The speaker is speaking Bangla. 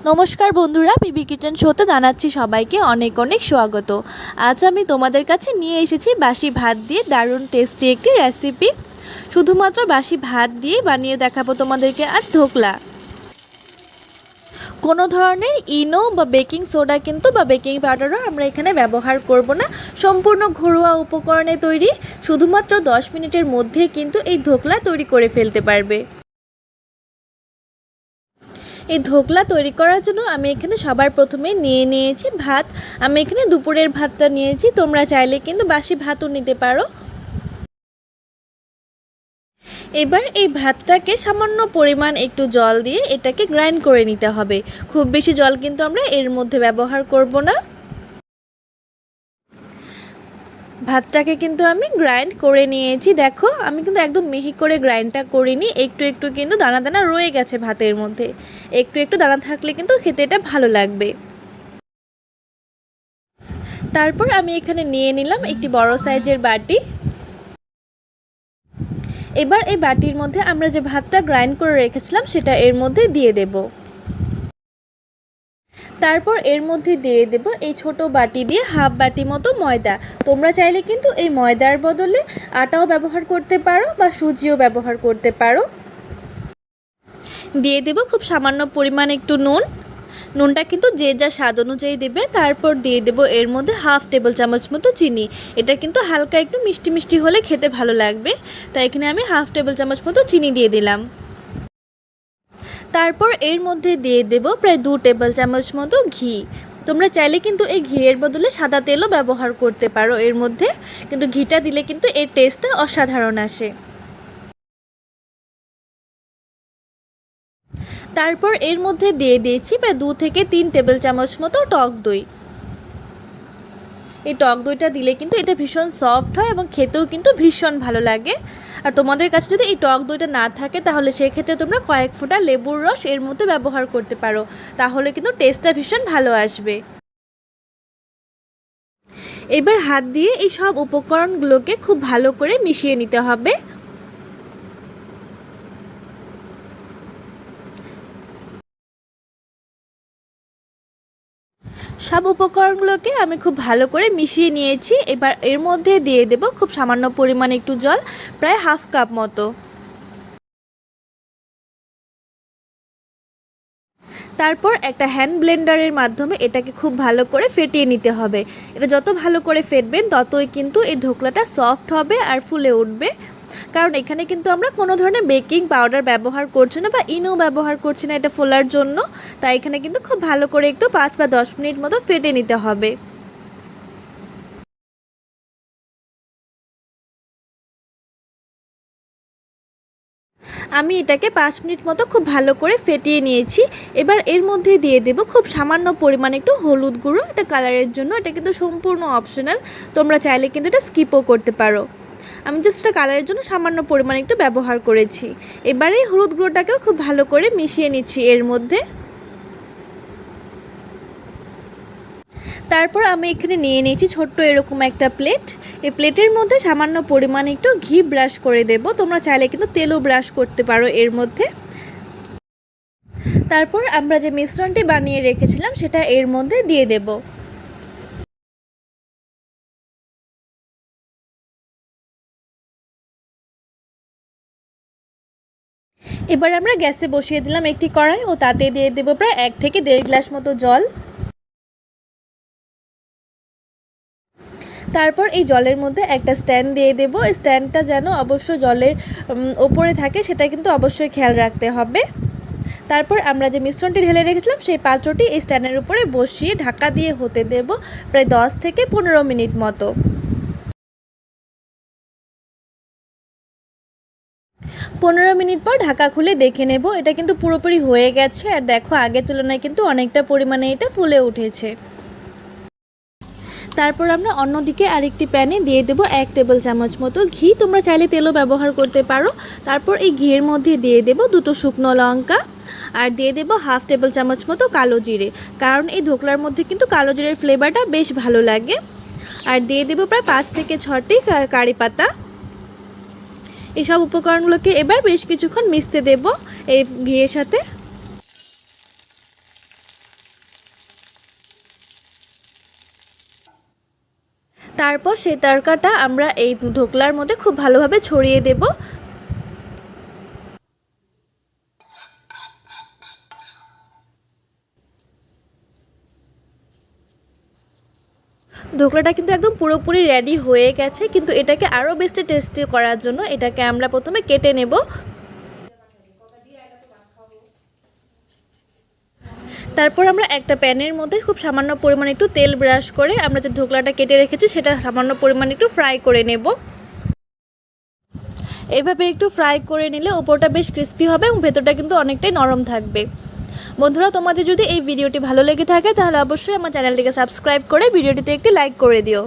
নমস্কার বন্ধুরা, পিবি কিচেন শোতে জানাচ্ছি সবাইকে অনেক অনেক স্বাগত। আজ আমি তোমাদের কাছে নিয়ে এসেছি বাসি ভাত দিয়ে দারুণ টেস্টি একটি রেসিপি। শুধুমাত্র বাসি ভাত দিয়ে বানিয়ে দেখাবো তোমাদেরকে আজ ধোকলা। কোনো ধরনের ইনো বা বেকিং সোডা বা বেকিং পাউডারও আমরা এখানে ব্যবহার করব না। সম্পূর্ণ ঘরোয়া উপকরণে তৈরি, শুধুমাত্র 10 মিনিটের মধ্যে কিন্তু এই ধোকলা তৈরি করে ফেলতে পারবে। এই ধোকলা তৈরি করার জন্য আমি এখানে সবার প্রথমে নিয়েছি ভাত। আমি এখানে দুপুরের ভাতটা নিয়েছি, তোমরা চাইলে কিন্তু বাসি ভাতও নিতে পারো। এবার এই ভাতটাকে সামান্য পরিমাণ একটু জল দিয়ে এটাকে গ্রাইন্ড করে নিতে হবে। খুব বেশি জল কিন্তু আমরা এর মধ্যে ব্যবহার করব না। ভাতটাকে কিন্তু আমি গ্রাইন্ড করে নিয়েছি। দেখো, আমি কিন্তু একদম মিহি করে গ্রাইন্ডটা করিনি, একটু একটু কিন্তু দানা দানা রয়ে গেছে ভাতের মধ্যে। একটু একটু দানা থাকলে কিন্তু খেতে এটা ভালো লাগবে। তারপর আমি এখানে নিয়ে নিলাম একটি বড় সাইজের বাটি। এবার এই বাটির মধ্যে আমরা যে ভাতটা গ্রাইন্ড করে রেখেছিলাম সেটা এর মধ্যে দিয়ে দেব। তারপর এর মধ্যে দিয়ে দেব এই ছোট বাটি দিয়ে হাফ বাটি মতো ময়দা। তোমরা চাইলে কিন্তু এই ময়দার বদলে আটাও ব্যবহার করতে পারো বা সুজিও ব্যবহার করতে পারো। দিয়ে দেব খুব সামান্য পরিমাণ একটু নুনটা কিন্তু যে যার স্বাদ অনুযায়ী দেবে। তারপর দিয়ে দেব এর মধ্যে হাফ টেবিল চামচ মতো চিনি। এটা কিন্তু হালকা একটু মিষ্টি মিষ্টি হলে খেতে ভালো লাগবে, তাই এখানে আমি হাফ টেবিল চামচ মতো চিনি দিয়ে দিলাম। তারপর এর মধ্যে দিয়ে দেব প্রায় 2 টেবিল চামচ মতো ঘি। তোমরা চাইলে কিন্তু এই ঘিয়ের বদলে সাদা তেলও ব্যবহার করতে পারো এর মধ্যে, কিন্তু ঘিটা দিলে কিন্তু এর টেস্টটা অসাধারণ আসে। তারপর এর মধ্যে দিয়ে দিয়েছি প্রায় 2 থেকে 3 টেবিল চামচ মতো টক দই। এই টক দইটা দিলে কিন্তু এটা ভীষণ সফট হয় এবং খেতেও কিন্তু ভীষণ ভালো লাগে। আর তোমাদের কাছে যদি এই টক দইটা না থাকে তাহলে সেক্ষেত্রে তোমরা কয়েক ফোঁটা লেবুর রস এর মধ্যে ব্যবহার করতে পারো, তাহলে কিন্তু টেস্টটা ভীষণ ভালো আসবে। এবার হাত দিয়ে এই সব উপকরণগুলোকে খুব ভালো করে মিশিয়ে নিতে হবে। সব উপকরণগুলোকে আমি খুব ভালো করে মিশিয়ে নিয়েছি। এবার এর মধ্যে দিয়ে দেব খুব সামান্য পরিমাণে একটু জল, প্রায় হাফ কাপ মতো। তারপর একটা হ্যান্ড ব্লেন্ডারের মাধ্যমে এটাকে খুব ভালো করে ফেটিয়ে নিতে হবে। এটা যত ভালো করে ফেটবেন ততই কিন্তু এই ধোকলাটা সফট হবে আর ফুলে উঠবে। কারণ এখানে কিন্তু আমরা কোনো ধরনের বেকিং পাউডার ব্যবহার করছি না বা ইনো ব্যবহার করছি না এটা ফোলার জন্য। তাই এখানে কিন্তু খুব ভালো করে একটু 5 বা 10 মিনিট মতো ফেটে নিতে হবে। আমি এটাকে 5 মিনিট মতো খুব ভালো করে ফেটিয়ে নিয়েছি। এবার এর মধ্যে দিয়ে দেব খুব সামান্য পরিমাণে একটু হলুদ গুঁড়ো, এটা কালারের জন্য। এটা কিন্তু সম্পূর্ণ অপশনাল, তোমরা চাইলে কিন্তু এটা স্কিপও করতে পারো। আমি জাস্ট এটা কালারের জন্য সামান্য পরিমাণে একটু ব্যবহার করেছি। এবারে হলুদ গুঁড়োটাকেও খুব ভালো করে মিশিয়ে নিচ্ছি এর মধ্যে। তারপর আমি এখানে নিয়ে নিয়েছি ছোট্ট এরকম একটা প্লেট। এই প্লেটের মধ্যে সামান্য পরিমাণে একটু ঘি ব্রাশ করে দেব। তোমরা চাইলে কিন্তু তেলও ব্রাশ করতে পারো এর মধ্যে। তারপর আমরা যে মিশ্রণটি বানিয়ে রেখেছিলাম সেটা এর মধ্যে দিয়ে দেব। এবার আমরা গ্যাসে বসিয়ে দিলাম একটি কড়াই ও তাতে দিয়ে দেব প্রায় 1 থেকে 1.5 গ্লাস মতো জল। তারপর এই জলের মধ্যে একটা স্ট্যান্ড দিয়ে দেব। স্ট্যান্ডটা যেন অবশ্য জলের ওপরে থাকে সেটা কিন্তু অবশ্যই খেয়াল রাখতে হবে। তারপর আমরা যে মিশ্রণটি ঢেলে রেখেছিলাম সেই পাত্রটি এই স্ট্যান্ডের উপরে বসিয়ে ঢাকা দিয়ে হতে দেব প্রায় 10 থেকে 15 মিনিট মতো। 15 মিনিট পর ঢাকা খুলে দেখে নেব এটা কিন্তু পুরোপুরি হয়ে গেছে। আর দেখো, আগের তুলনায় কিন্তু অনেকটা পরিমাণে এটা ফুলে উঠেছে। তারপর আমরা অন্যদিকে আরেকটি প্যানে দিয়ে দেব 1 টেবিল চামচ মতো ঘি। তোমরা চাইলে তেলও ব্যবহার করতে পারো। তারপর এই ঘিয়ের মধ্যে দিয়ে দেব 2টো শুকনো লঙ্কা আর দিয়ে দেব হাফ টেবিল চামচ মতো কালো জিরে, কারণ এই ধোকলার মধ্যে কিন্তু কালো জিরের ফ্লেভারটা বেশ ভালো লাগে। আর দিয়ে দেব প্রায় 5 থেকে 6টি কারি পাতা। এইসব উপকরণগুলোকে এবার বেশ কিছুক্ষণ মিশতে দেব এই ঘিয়ের সাথে। তারপর সেই তড়কাটা আমরা এই ঢোকলার মধ্যে খুব ভালোভাবে ছড়িয়ে দেব। ঢোকলাটা কিন্তু একদম পুরোপুরি রেডি হয়ে গেছে, কিন্তু এটাকে আরও বেশি টেস্টি করার জন্য এটাকে আমরা প্রথমে কেটে নেব। তারপর আমরা একটা প্যানের মধ্যে খুব সামান্য পরিমাণে একটু তেল ব্রাশ করে আমরা যে ঢোকলাটা কেটে রেখেছি সেটা সামান্য পরিমাণে একটু ফ্রাই করে নেব। এভাবে একটু ফ্রাই করে নিলে উপরটা বেশ ক্রিস্পি হবে এবং ভেতরটা কিন্তু অনেকটাই নরম থাকবে। বন্ধুরা, তোমাদের যদি এই ভিডিওটি ভালো লেগে থাকে তাহলে অবশ্যই আমার চ্যানেলটিকে সাবস্ক্রাইব করে ভিডিওটিতে একটি লাইক করে দিও।